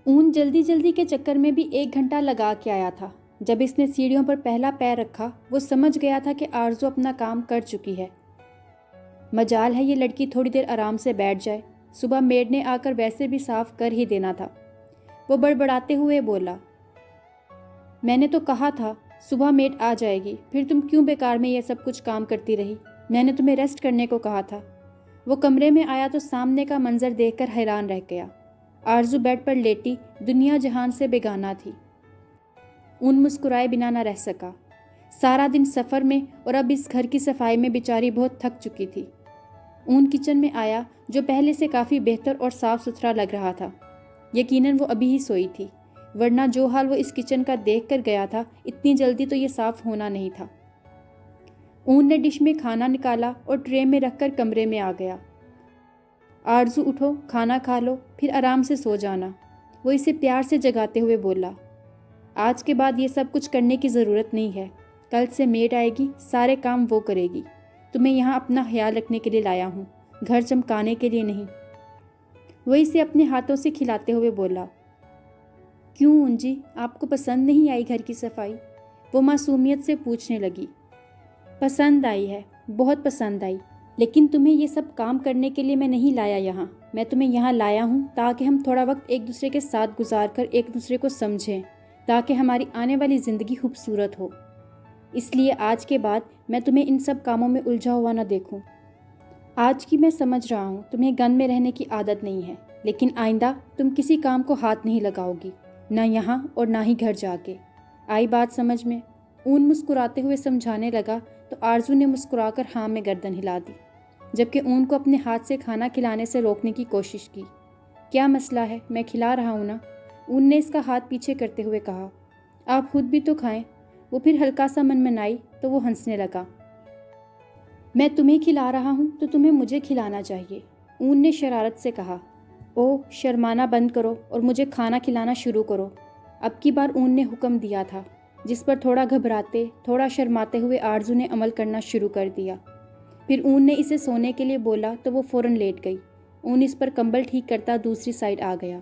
اون جلدی جلدی کے چکر میں بھی 1 گھنٹہ لگا کے آیا تھا۔ جب اس نے سیڑھیوں پر پہلا پیر رکھا وہ سمجھ گیا تھا کہ آرزو اپنا کام کر چکی ہے۔ مجال ہے یہ لڑکی تھوڑی دیر آرام سے بیٹھ جائے، صبح میڈ نے آ کر ویسے بھی صاف کر ہی دینا تھا۔ وہ بڑبڑاتے ہوئے بولا، میں نے تو کہا تھا صبح میڈ آ جائے گی، پھر تم کیوں بیکار میں یہ سب کچھ کام کرتی رہی؟ میں نے تمہیں ریسٹ کرنے کو کہا تھا۔ وہ کمرے میں آیا تو سامنے کا منظر دیکھ کر حیران رہ گیا۔ آرزو بیڈ پر لیٹی دنیا جہان سے بیگانہ تھی۔ اون مسکرائے بنا نہ رہ سکا۔ سارا دن سفر میں اور اب اس گھر کی صفائی میں بیچاری بہت تھک چکی تھی۔ اون کچن میں آیا جو پہلے سے کافی بہتر اور صاف ستھرا لگ رہا تھا۔ یقیناً وہ ابھی ہی سوئی تھی، ورنہ جو حال وہ اس کچن کا دیکھ کر گیا تھا اتنی جلدی تو یہ صاف ہونا نہیں تھا۔ اون نے ڈش میں کھانا نکالا اور ٹرے میں رکھ کر کمرے میں آ گیا۔ آرزو اٹھو، کھانا کھا لو، پھر آرام سے سو جانا، وہ اسے پیار سے جگاتے ہوئے بولا۔ آج کے بعد یہ سب کچھ کرنے کی ضرورت نہیں ہے، کل سے میڈ آئے گی، سارے کام وہ کرے گی۔ تمہیں یہاں اپنا خیال رکھنے کے لیے لایا ہوں، گھر چمکانے کے لیے نہیں۔ وہ اسے اپنے ہاتھوں سے کھلاتے ہوئے بولا۔ کیوں اون جی، آپ کو پسند نہیں آئی گھر کی صفائی؟ وہ معصومیت سے پوچھنے لگی۔ پسند آئی ہے، بہت پسند آئی، لیکن تمہیں یہ سب کام کرنے کے لیے میں نہیں لایا یہاں۔ میں تمہیں یہاں لایا ہوں تاکہ ہم تھوڑا وقت ایک دوسرے کے ساتھ گزار کر ایک دوسرے کو سمجھیں، تاکہ ہماری آنے والی زندگی خوبصورت ہو۔ اس لیے آج کے بعد میں تمہیں ان سب کاموں میں الجھا ہوا نہ دیکھوں۔ آج کی میں سمجھ رہا ہوں تمہیں گن میں رہنے کی عادت نہیں ہے، لیکن آئندہ تم کسی کام کو ہاتھ نہیں لگاؤ گی، نہ یہاں اور نہ ہی گھر جا کے۔ آئی بات سمجھ میں؟ اون مسکراتے ہوئے سمجھانے لگا تو آرزو نے مسکرا کر ہاں میں گردن ہلا دی، جبکہ اون کو اپنے ہاتھ سے کھانا کھلانے سے روکنے کی کوشش کی۔ کیا مسئلہ ہے، میں کھلا رہا ہوں نا، اون نے اس کا ہاتھ پیچھے کرتے ہوئے کہا۔ آپ خود بھی تو کھائیں۔ وہ پھر ہلکا سا منمنائی تو وہ ہنسنے لگا۔ میں تمہیں کھلا رہا ہوں تو تمہیں مجھے کھلانا چاہیے، اون نے شرارت سے کہا۔ او، شرمانا بند کرو اور مجھے کھانا کھلانا شروع کرو، اب کی بار اون نے حکم دیا تھا، جس پر تھوڑا گھبراتے تھوڑا شرماتے ہوئے آرزو نے عمل کرنا شروع کر دیا۔ پھر اون نے اسے سونے کے لیے بولا تو وہ فوراً لیٹ گئی۔ اون اس پر کمبل ٹھیک کرتا دوسری سائڈ آ گیا۔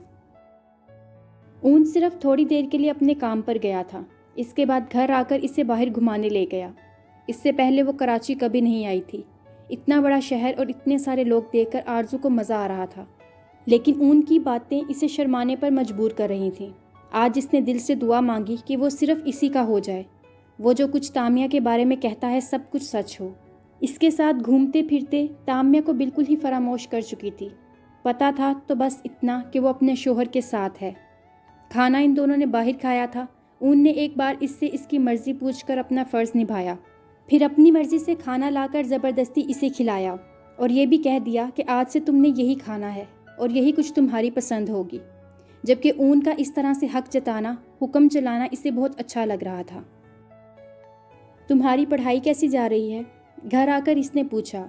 اون صرف تھوڑی دیر کے لیے اپنے کام پر گیا تھا، اس کے بعد گھر آ کر اسے باہر گھمانے لے گیا۔ اس سے پہلے وہ کراچی کبھی نہیں آئی تھی۔ اتنا بڑا شہر اور اتنے سارے لوگ دیکھ کر آرزو کو مزہ آ رہا تھا، لیکن اون کی باتیں اسے شرمانے پر مجبور کر رہی تھیں۔ آج اس نے دل سے دعا مانگی کہ وہ صرف اسی کا ہو جائے، وہ جو کچھ تامیہ کے بارے میں کہتا ہے سب کچھ سچ ہو۔ اس کے ساتھ گھومتے پھرتے تامیہ کو بالکل ہی فراموش کر چکی تھی۔ پتہ تھا تو بس اتنا کہ وہ اپنے شوہر کے ساتھ ہے۔ کھانا ان دونوں نے باہر کھایا تھا۔ اون نے ایک بار اس سے اس کی مرضی پوچھ کر اپنا فرض نبھایا، پھر اپنی مرضی سے کھانا لا کر زبردستی اسے کھلایا، اور یہ بھی کہہ دیا کہ آج سے تم نے یہی کھانا ہے اور یہی کچھ تمہاری پسند ہوگی، جبکہ اون کا اس طرح سے حق جتانا، حکم چلانا اسے بہت اچھا لگ رہا تھا۔ تمہاری پڑھائی کیسی جا رہی ہے؟ گھر آ کر اس نے پوچھا۔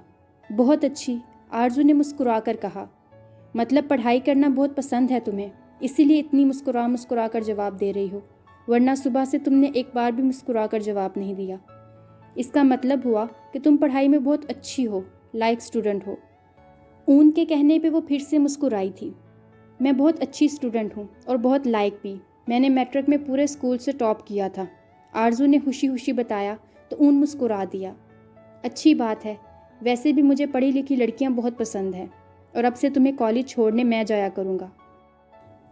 بہت اچھی، آرزو نے مسکرا کر کہا۔ مطلب پڑھائی کرنا بہت پسند ہے تمہیں، اسی لیے اتنی مسکرا کر جواب دے رہی ہو، ورنہ صبح سے تم نے ایک بار بھی مسکرا کر جواب نہیں دیا۔ اس کا مطلب ہوا کہ تم پڑھائی میں بہت اچھی ہو، لائق اسٹوڈنٹ ہو۔ اون کے کہنے پہ وہ پھر سے مسکرائی تھی۔ میں بہت اچھی اسٹوڈنٹ ہوں اور بہت لائق بھی، میں نے میٹرک میں پورے اسکول سے ٹاپ کیا تھا، آرزو نے خوشی خوشی بتایا تو اون مسکرا دیا۔ اچھی بات ہے، ویسے بھی مجھے پڑھی لکھی لڑکیاں بہت پسند ہیں، اور اب سے تمہیں کالج چھوڑنے میں جایا کروں گا۔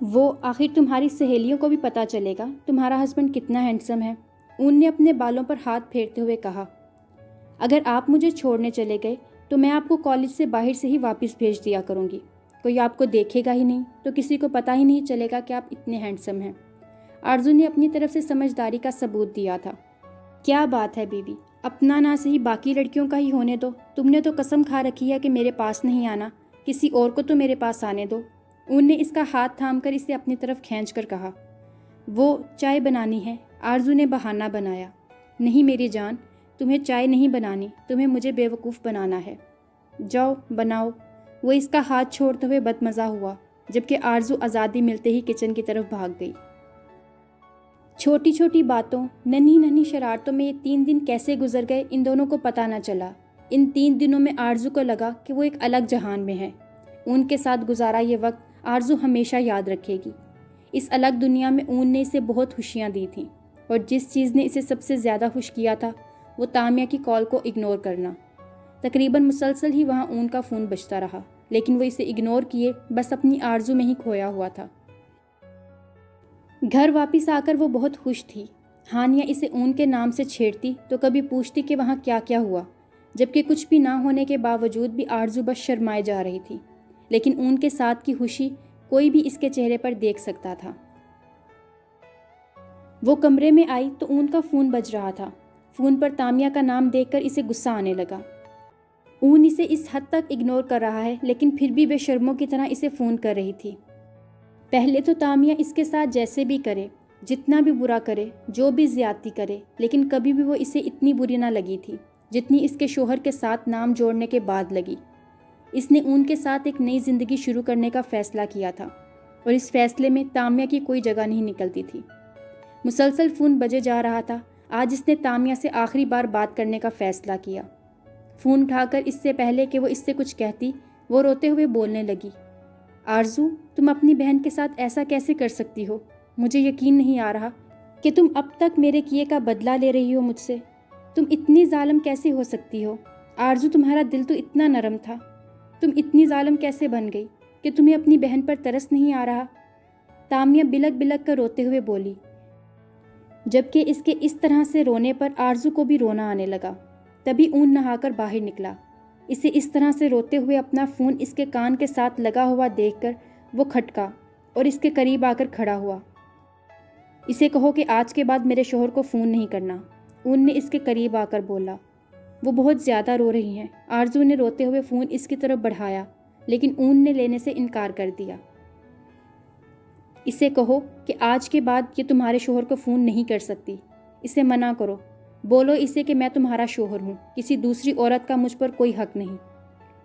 وہ آخر تمہاری سہیلیوں کو بھی پتہ چلے گا تمہارا ہسبینڈ کتنا ہینڈسم ہے، اون نے اپنے بالوں پر ہاتھ پھیرتے ہوئے کہا۔ اگر آپ مجھے چھوڑنے چلے گئے تو میں آپ کو کالج سے باہر سے ہی واپس بھیج دیا کروں گی، کوئی آپ کو دیکھے گا ہی نہیں تو کسی کو پتہ ہی نہیں چلے گا کہ آپ اتنے ہینڈسم ہیں۔ آرزو نے اپنی طرف سے سمجھداری کا ثبوت دیا تھا۔ کیا بات ہے بیوی، اپنا نہ صحیح باقی لڑکیوں کا ہی ہونے دو، تم نے تو قسم کھا رکھی ہے کہ میرے پاس نہیں آنا، کسی اور کو تو میرے پاس آنے دو۔ اون نے اس کا ہاتھ تھام کر اسے اپنی طرف کھینچ کر کہا۔ وہ چائے بنانی ہے، آرزو نے بہانہ بنایا۔ نہیں میری جان، تمہیں چائے نہیں بنانی، تمہیں مجھے بیوقوف بنانا ہے۔ جاؤ بناؤ۔ وہ اس کا ہاتھ چھوڑتے ہوئے بدمزہ ہوا، جبکہ آرزو آزادی ملتے ہی کچن کی طرف بھاگ گئی۔ چھوٹی چھوٹی باتوں، ننھی ننھی شرارتوں میں یہ 3 دن کیسے گزر گئے ان دونوں کو پتہ نہ چلا۔ ان 3 دنوں میں آرزو کو لگا کہ وہ ایک الگ جہان میں ہے۔ ان کے ساتھ گزارا یہ وقت آرزو ہمیشہ یاد رکھے گی۔ اس الگ دنیا میں اون نے اسے بہت خوشیاں دی تھیں، اور جس چیز نے اسے سب سے زیادہ خوش کیا تھا وہ تامیہ کی کال کو اگنور کرنا۔ تقریباً مسلسل ہی وہاں اون کا فون بجتا رہا، لیکن وہ اسے اگنور کیے بس اپنی آرزو میں ہی کھویا ہوا تھا۔ گھر واپس آ کر وہ بہت خوش تھی۔ ہانیہ اسے اون کے نام سے چھیڑتی تو کبھی پوچھتی کہ وہاں کیا کیا ہوا، جبکہ کچھ بھی نہ ہونے کے باوجود بھی آرزو بس شرمائے جا رہی تھی، لیکن اون کے ساتھ کی خوشی کوئی بھی اس کے چہرے پر دیکھ سکتا تھا۔ وہ کمرے میں آئی تو اون کا فون بج رہا تھا۔ فون پر تامیہ کا نام دیکھ کر اسے غصہ آنے لگا۔ اون اسے اس حد تک اگنور کر رہا ہے، لیکن پھر بھی بے شرموں کی طرح اسے فون کر رہی تھی۔ پہلے تو تامیہ اس کے ساتھ جیسے بھی کرے، جتنا بھی برا کرے، جو بھی زیادتی کرے، لیکن کبھی بھی وہ اسے اتنی بری نہ لگی تھی جتنی اس کے شوہر کے ساتھ نام جوڑنے کے بعد لگی۔ اس نے اون کے ساتھ ایک نئی زندگی شروع کرنے کا فیصلہ کیا تھا، اور اس فیصلے میں تامیہ کی کوئی جگہ نہیں نکلتی تھی۔ مسلسل فون بجے جا رہا تھا۔ آج اس نے تامیہ سے آخری بار بات کرنے کا فیصلہ کیا۔ فون اٹھا کر اس سے پہلے کہ وہ اس سے کچھ کہتی، وہ روتے ہوئے بولنے لگی، آرزو، تم اپنی بہن کے ساتھ ایسا کیسے کر سکتی ہو؟ مجھے یقین نہیں آ رہا کہ تم اب تک میرے کیے کا بدلہ لے رہی ہو مجھ سے۔ تم اتنی ظالم کیسے ہو سکتی ہو؟ آرزو، تمہارا دل تو اتنا نرم تھا، تم اتنی ظالم کیسے بن گئی کہ تمہیں اپنی بہن پر ترس نہیں آ رہا؟ تامیہ بلک بلک کر روتے ہوئے بولی، جبکہ اس کے اس طرح سے رونے پر آرزو کو بھی رونا آنے لگا۔ تبھی اون نہا کر باہر نکلا۔ اسے اس طرح سے روتے ہوئے اپنا فون اس کے کان کے ساتھ لگا ہوا دیکھ کر وہ کھٹکا اور اس کے قریب آ کر کھڑا ہوا۔ اسے کہو کہ آج کے بعد میرے شوہر کو فون نہیں کرنا، اون نے اس کے قریب آ کر بولا۔ وہ بہت زیادہ رو رہی ہیں۔ آرزو نے روتے ہوئے فون اس کی طرف بڑھایا، لیکن اون نے لینے سے انکار کر دیا۔ اسے کہو کہ آج کے بعد یہ تمہارے شوہر کو فون نہیں کر سکتی، اسے منع کرو، بولو اسے کہ میں تمہارا شوہر ہوں، کسی دوسری عورت کا مجھ پر کوئی حق نہیں۔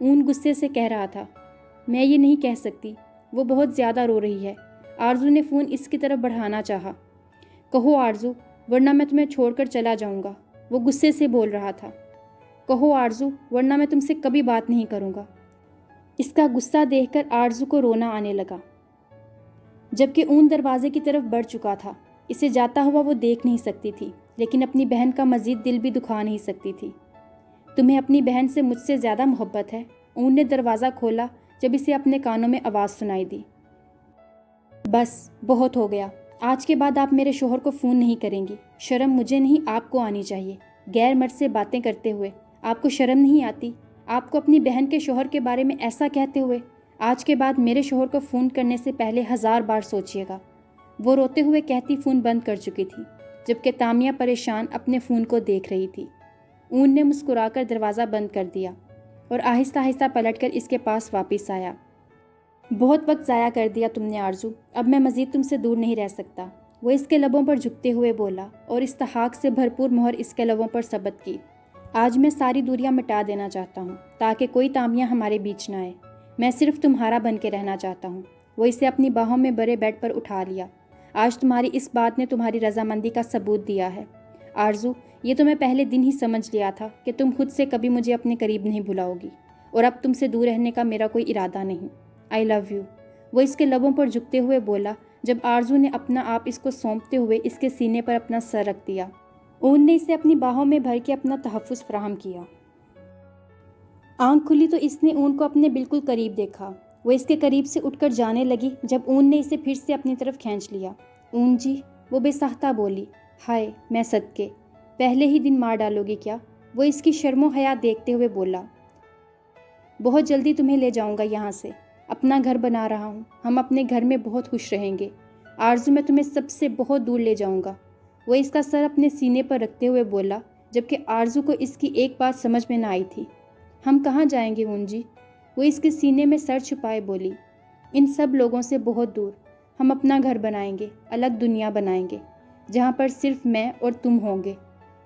اون غصے سے کہہ رہا تھا، میں یہ نہیں کہہ سکتی، وہ بہت زیادہ رو رہی ہے۔ آرزو نے فون اس کی طرف بڑھانا چاہا۔ کہو آرزو، ورنہ میں تمہیں چھوڑ کر چلا جاؤں گا، وہ غصے سے بول رہا تھا۔ کہو آرزو، ورنہ میں تم سے کبھی بات نہیں کروں گا۔ اس کا غصہ دیکھ کر آرزو کو رونا آنے لگا، جبکہ اون دروازے کی طرف بڑھ چکا تھا۔ اسے جاتا ہوا وہ دیکھ نہیں سکتی تھی، لیکن اپنی بہن کا مزید دل بھی دکھا نہیں سکتی تھی۔ تمہیں اپنی بہن سے مجھ سے زیادہ محبت ہے؟ اون نے دروازہ کھولا جب اسے اپنے کانوں میں آواز سنائی دی۔ بس بہت ہو گیا، آج کے بعد آپ میرے شوہر کو فون نہیں کریں گی۔ شرم مجھے نہیں، آپ کو آنی چاہیے۔ غیر مرد سے باتیں کرتے ہوئے آپ کو شرم نہیں آتی؟ آپ کو اپنی بہن کے شوہر کے بارے میں ایسا کہتے ہوئے؟ آج کے بعد میرے شوہر کو فون کرنے سے پہلے 1000 بار سوچیے گا۔ وہ روتے ہوئے کہتی فون بند کر چکی تھی، جبکہ تامیہ پریشان اپنے فون کو دیکھ رہی تھی۔ اون نے مسکرا کر دروازہ بند کر دیا اور آہستہ آہستہ پلٹ کر اس کے پاس واپس آیا۔ بہت وقت ضائع کر دیا تم نے آرزو، اب میں مزید تم سے دور نہیں رہ سکتا، وہ اس کے لبوں پر جھکتے ہوئے بولا، اور استحقاق سے بھرپور مہر اس کے لبوں پر ثبت کی۔ آج میں ساری دوریاں مٹا دینا چاہتا ہوں تاکہ کوئی تامیہ ہمارے بیچ نہ آئے۔ میں صرف تمہارا بن کے رہنا چاہتا ہوں۔ وہ اسے اپنی باہوں میں بڑے بیڈ پر اٹھا لیا۔ آج تمہاری اس بات نے تمہاری رضامندی کا ثبوت دیا ہے آرزو، یہ تو میں پہلے دن ہی سمجھ لیا تھا کہ تم خود سے کبھی مجھے اپنے قریب نہیں بلاؤ گی، اور اب تم سے دور رہنے کا میرا کوئی ارادہ نہیں۔ آئی لو یو، وہ اس کے لبوں پر جھکتے ہوئے بولا، جب آرزو نے اپنا آپ اس کو سونپتے ہوئے اس کے سینے پر اپنا سر رکھ دیا۔ اون نے اسے اپنی باہوں میں بھر کے اپنا تحفظ فراہم کیا۔ آنکھ کھلی تو اس نے اون کو اپنے بالکل قریب دیکھا۔ وہ اس کے قریب سے اٹھ کر جانے لگی جب اون نے اسے پھر سے اپنی طرف کھینچ لیا۔ اون جی، وہ بے ساختہ بولی، ہائے میں صدقے، پہلے ہی دن مار ڈالو گی کیا؟ وہ اس کی شرم و حیا دیکھتے ہوئے بولا، بہت جلدی تمہیں لے جاؤں گا یہاں سے، اپنا گھر بنا رہا ہوں، ہم اپنے گھر میں بہت خوش رہیں گے آرزو، میں تمہیں سب سے بہت دور لے جاؤں گا۔ وہ اس کا سر اپنے سینے پر رکھتے ہوئے بولا، جبکہ آرزو کو اس کی ایک بات سمجھ میں نہ آئی تھی۔ ہم کہاں جائیں گے اون جی؟ وہ اس کے سینے میں سر چھپائے بولی، ان سب لوگوں سے بہت دور، ہم اپنا گھر بنائیں گے، الگ دنیا بنائیں گے، جہاں پر صرف میں اور تم ہوں گے۔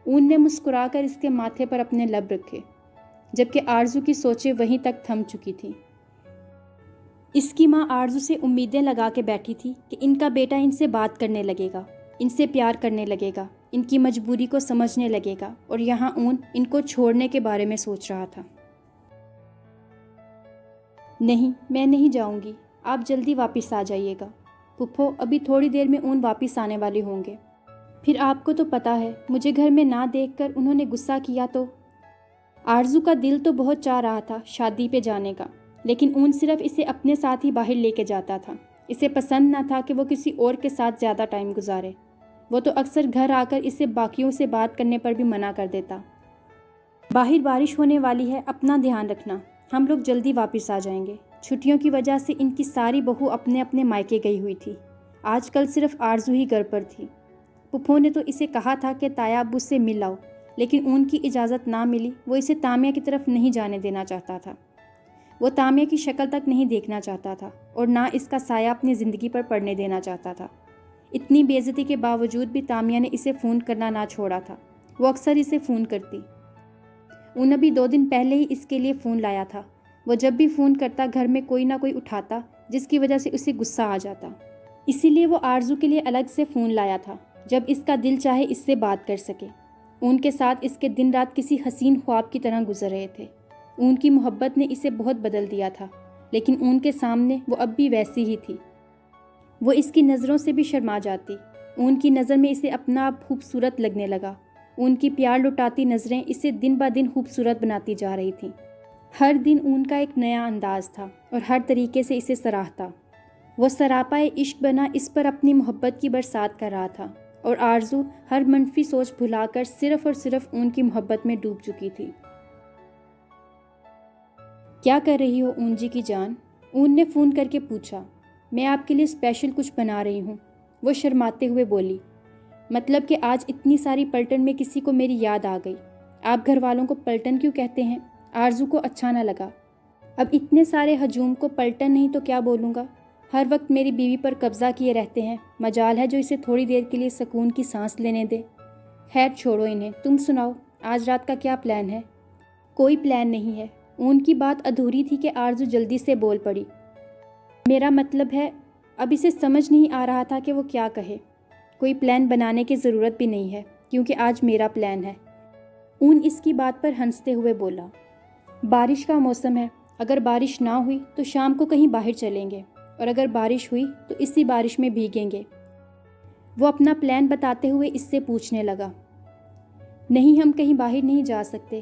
اون نے مسکرا کر اس کے ماتھے پر اپنے لب رکھے، جبکہ آرزو کی سوچیں وہیں تک تھم چکی تھیں۔ اس کی ماں آرزو سے امیدیں لگا کے بیٹھی تھی کہ ان کا بیٹا ان سے بات کرنے لگے گا، ان سے پیار کرنے لگے گا، ان کی مجبوری کو سمجھنے لگے گا، اور یہاں اون ان کو چھوڑنے کے بارے میں سوچ رہا تھا۔ نہیں، میں نہیں جاؤں گی، آپ جلدی واپس آ جائیے گا۔ پھپھو ابھی تھوڑی دیر میں اون واپس آنے والے ہوں گے۔ پھر آپ کو تو پتہ ہے مجھے گھر میں نہ دیکھ کر انہوں نے غصہ کیا تو۔ آرزو کا دل تو بہت چاہ رہا تھا شادی پہ جانے کا، لیکن اون صرف اسے اپنے ساتھ ہی باہر لے کے جاتا تھا۔ اسے پسند نہ تھا کہ وہ کسی اور کے ساتھ زیادہ ٹائم گزارے۔ وہ تو اکثر گھر آ کر اسے باقیوں سے بات کرنے پر بھی منع کر دیتا۔ باہر بارش ہونے والی ہے، اپنا دھیان رکھنا، ہم لوگ جلدی واپس آ جائیں گے۔ چھٹیوں کی وجہ سے ان کی ساری بہو اپنے اپنے مائکے گئی ہوئی تھی۔ آج کل صرف آرزو ہی گھر پر تھی۔ پھپھو نے تو اسے کہا تھا کہ تایا ابو سے مل آؤ، لیکن اون کی اجازت نہ ملی۔ وہ اسے تامیہ کی طرف نہیں جانے دینا چاہتا تھا۔ وہ تامیہ کی شکل تک نہیں دیکھنا چاہتا تھا اور نہ اس کا سایہ اپنی زندگی پر پڑنے دینا چاہتا تھا۔ اتنی بے عزتی کے باوجود بھی تامیہ نے اسے فون کرنا نہ چھوڑا تھا۔ وہ اکثر اسے فون کرتی۔ اون ابھی 2 دن پہلے ہی اس کے لیے فون لایا تھا۔ وہ جب بھی فون کرتا گھر میں کوئی نہ کوئی اٹھاتا، جس کی وجہ سے اسے غصہ آ جاتا۔ اسی لیے وہ آرزو کے لیے الگ سے فون لایا تھا، جب اس کا دل چاہے اس سے بات کر سکے۔ اون کے ساتھ اس کے دن رات کسی حسین خواب کی طرح گزر رہے تھے۔ اون کی محبت نے اسے بہت بدل دیا تھا، لیکن اون کے سامنے وہ اب بھی ویسی ہی تھی۔ وہ اس کی نظروں سے بھی شرما جاتی۔ اون کی نظر میں اسے اپنا آپ خوبصورت لگنے لگا۔ اون کی پیار لٹاتی نظریں اسے دن بہ دن خوبصورت بناتی جا رہی تھیں۔ ہر دن اون کا ایک نیا انداز تھا اور ہر طریقے سے اسے سراہتا۔ وہ سراپائے عشق بنا اس پر اپنی محبت کی برسات کر رہا تھا، اور آرزو ہر منفی سوچ بھلا کر صرف اور صرف اون کی محبت میں ڈوب چکی تھی۔ کیا کر رہی ہو اون جی کی جان؟ اون نے فون کر کے پوچھا۔ میں آپ کے لیے اسپیشل کچھ بنا رہی ہوں، وہ شرماتے ہوئے بولی۔ مطلب کہ آج اتنی ساری پلٹن میں کسی کو میری یاد آ گئی۔ آپ گھر والوں کو پلٹن کیوں کہتے ہیں؟ آرزو کو اچھا نہ لگا۔ اب اتنے سارے ہجوم کو پلٹن نہیں تو کیا بولوں گا؟ ہر وقت میری بیوی پر قبضہ کیے رہتے ہیں، مجال ہے جو اسے تھوڑی دیر کے لیے سکون کی سانس لینے دے۔ خیر چھوڑو انہیں، تم سناؤ آج رات کا کیا پلان ہے؟ کوئی پلان نہیں ہے۔ اون کی بات ادھوری تھی کہ آرزو جلدی سے بول پڑی۔ میرا مطلب ہے، اب اسے سمجھ نہیں آ رہا تھا کہ وہ کیا کہے۔ کوئی پلان بنانے کی ضرورت بھی نہیں ہے، کیونکہ آج میرا پلان ہے۔ اون اس کی بات پر ہنستے ہوئے بولا۔ بارش کا موسم ہے، اگر بارش نہ ہوئی تو شام کو کہیں باہر چلیں گے، اور اگر بارش ہوئی تو اسی بارش میں بھیگیں گے۔ وہ اپنا پلان بتاتے ہوئے اس سے پوچھنے لگا۔ نہیں، ہم کہیں باہر نہیں جا سکتے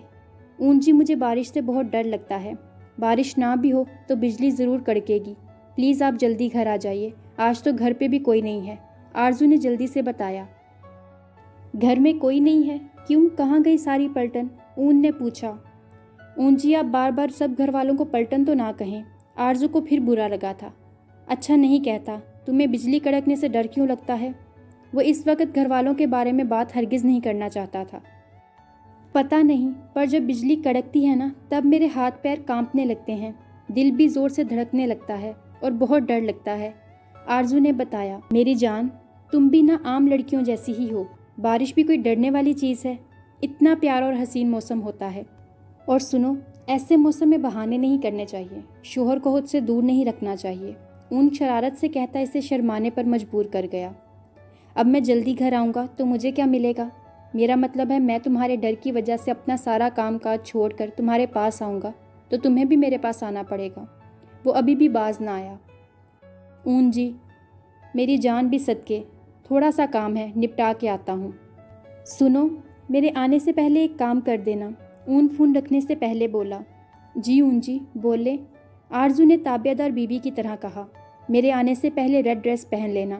اون جی، مجھے بارش سے بہت ڈر لگتا ہے۔ بارش نہ بھی ہو تو بجلی ضرور کڑکے گی۔ پلیز آپ جلدی گھر آ جائیے، آج تو گھر پہ بھی کوئی نہیں ہے، آرزو نے جلدی سے بتایا۔ گھر میں کوئی نہیں ہے؟ کیوں، کہاں گئی ساری پلٹن؟ اون نے پوچھا۔ اون جی، آپ بار بار سب گھر والوں کو پلٹن تو نہ کہیں۔ آرزو کو پھر برا لگا تھا۔ اچھا نہیں کہتا، تمہیں بجلی کڑکنے سے ڈر کیوں لگتا ہے؟ وہ اس وقت گھر والوں کے بارے میں بات ہرگز نہیں کرنا چاہتا تھا۔ پتہ نہیں، پر جب بجلی کڑکتی ہے نا، تب میرے ہاتھ پیر کانپنے لگتے ہیں، دل بھی زور سے دھڑکنے لگتا ہے اور بہت ڈر لگتا ہے، آرزو نے بتایا۔ میری جان، تم بھی نہ عام لڑکیوں جیسی ہی ہو۔ بارش بھی کوئی ڈرنے والی چیز ہے؟ اتنا پیارا اور حسین موسم ہوتا ہے۔ اور سنو، ایسے موسم میں بہانے نہیں کرنے چاہیے، شوہر کو خود سے دور نہیں رکھنا چاہیے، اون شرارت سے کہتا اسے شرمانے پر مجبور کر گیا۔ اب میں جلدی گھر آؤں گا تو مجھے کیا ملے گا؟ میرا مطلب ہے میں تمہارے ڈر کی وجہ سے اپنا سارا کام کاج چھوڑ کر تمہارے پاس آؤں گا تو تمہیں بھی میرے پاس آنا پڑے گا۔ وہ ابھی بھی باز نہ آیا۔ اون جی، میری جان بھی صدقے، تھوڑا سا کام ہے، نپٹا کے آتا ہوں۔ سنو، میرے آنے سے پہلے ایک کام کر دینا، اون فون رکھنے سے پہلے بولا۔ جی اون جی، بولے، آرزو نے تابع دار بیوی کی طرح کہا۔ میرے آنے سے پہلے ریڈ ڈریس پہن لینا،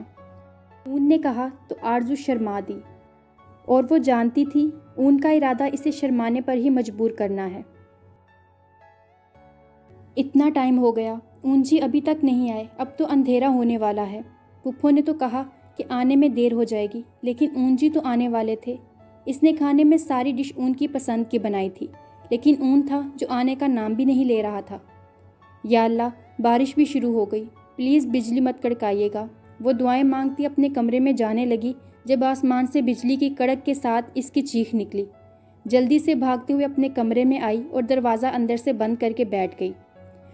اون نے کہا تو آرزو شرما دی، اور وہ جانتی تھی اون کا ارادہ اسے شرمانے پر ہی مجبور کرنا ہے۔ اتنا ٹائم ہو گیا، اون جی ابھی تک نہیں آئے، اب تو اندھیرا ہونے والا ہے۔ پھپھو نے تو کہا کہ آنے میں دیر ہو جائے گی، لیکن اون جی تو آنے والے تھے۔ اس نے کھانے میں ساری ڈش اون کی پسند کی بنائی تھی، لیکن اون تھا جو آنے کا نام بھی نہیں لے رہا تھا۔ یا اللہ، بارش بھی شروع ہو گئی، پلیز بجلی مت کڑکائیے گا۔ وہ دعائیں مانگتی اپنے کمرے میں جانے لگی جب آسمان سے بجلی کی کڑک کے ساتھ اس کی چیخ نکلی۔ جلدی سے بھاگتے ہوئے اپنے کمرے میں آئی اور دروازہ اندر سے بند کر کے بیٹھ گئی۔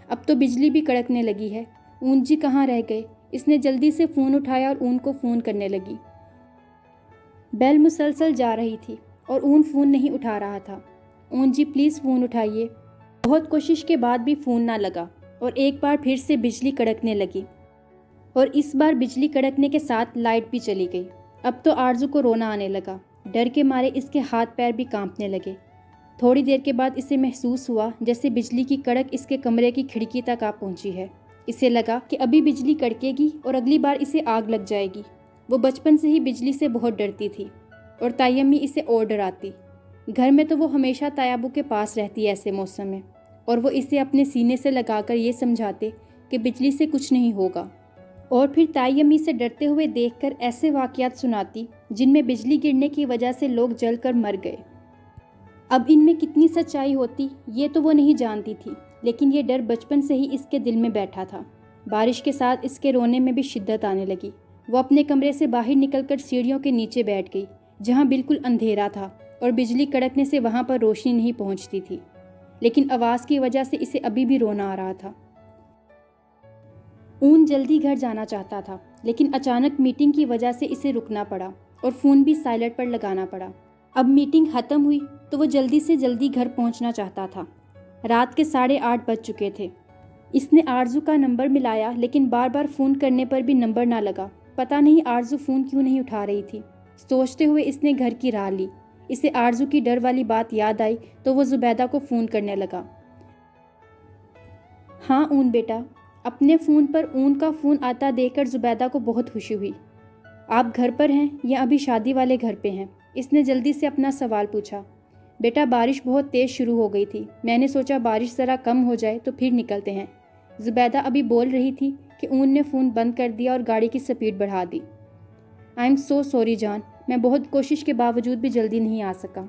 اب تو بجلی بھی کڑکنے لگی ہے، اون جی کہاں رہ گئے؟ اس نے جلدی سے فون اٹھایا اور اون کو فون کرنے لگی۔ بیل مسلسل جا رہی تھی اور اون فون نہیں اٹھا رہا تھا۔ اون جی پلیز فون اٹھائیے۔ بہت کوشش کے بعد بھی فون نہ لگا اور ایک بار پھر سے بجلی کڑکنے لگی اور اس بار بجلی کڑکنے کے ساتھ لائٹ بھی چلی گئی۔ اب تو آرزو کو رونا آنے لگا، ڈر کے مارے اس کے ہاتھ پیر بھی کانپنے لگے۔ تھوڑی دیر کے بعد اسے محسوس ہوا جیسے بجلی کی کڑک اس کے کمرے کی کھڑکی تک آ پہنچی ہے۔ اسے لگا کہ ابھی بجلی کڑکے گی اور اگلی بار اسے آگ لگ جائے گی۔ وہ بچپن سے ہی بجلی سے بہت ڈرتی تھی اور تائی امی اسے اور ڈراتی۔ گھر میں تو وہ ہمیشہ تائی ابو کے پاس رہتی ہے ایسے موسم میں، اور وہ اسے اپنے سینے سے لگا کر یہ سمجھاتے کہ بجلی سے کچھ نہیں ہوگا، اور پھر تائی امی سے ڈرتے ہوئے دیکھ کر ایسے واقعات سناتی جن میں بجلی گرنے کی وجہ سے لوگ جل کر مر گئے۔ اب ان میں کتنی سچائی ہوتی یہ تو وہ نہیں جانتی تھی، لیکن یہ ڈر بچپن سے ہی اس کے دل میں بیٹھا تھا۔ بارش کے ساتھ اس کے رونے میں بھی شدت آنے لگی۔ وہ اپنے کمرے سے باہر نکل کر سیڑھیوں کے نیچے بیٹھ گئی جہاں بالکل اندھیرا تھا اور بجلی کڑکنے سے وہاں پر روشنی نہیں پہنچتی تھی، لیکن آواز کی وجہ سے اسے ابھی بھی رونا آ رہا تھا۔ اون جلدی گھر جانا چاہتا تھا، لیکن اچانک میٹنگ کی وجہ سے اسے رکنا پڑا اور فون بھی سائلنٹ پر لگانا پڑا۔ اب میٹنگ ختم ہوئی تو وہ جلدی سے جلدی گھر پہنچنا چاہتا تھا۔ رات کے 8:30 بج چکے تھے۔ اس نے آرزو کا نمبر ملایا، لیکن بار بار فون کرنے پر بھی نمبر نہ لگا۔ پتہ نہیں آرزو فون کیوں نہیں اٹھا رہی تھی۔ سوچتے ہوئے اس نے گھر کی راہ لی۔ اسے آرزو کی ڈر والی بات یاد آئی تو وہ زبیدہ کو فون کرنے لگا۔ ہاں اون بیٹا۔ اپنے فون پر اون کا فون آتا دیکھ کر زبیدہ کو بہت خوشی ہوئی۔ آپ گھر پر ہیں یا ابھی شادی والے گھر پہ ہیں؟ اس نے جلدی سے اپنا سوال پوچھا۔ بیٹا بارش بہت تیز شروع ہو گئی تھی، میں نے سوچا بارش ذرا کم ہو جائے تو پھر نکلتے ہیں۔ زبیدہ ابھی بول رہی تھی کہ اون نے فون بند کر دیا اور گاڑی کی سپیڈ بڑھا دی۔ آئی ایم سو سوری جان، میں بہت کوشش کے باوجود بھی جلدی نہیں آ سکا۔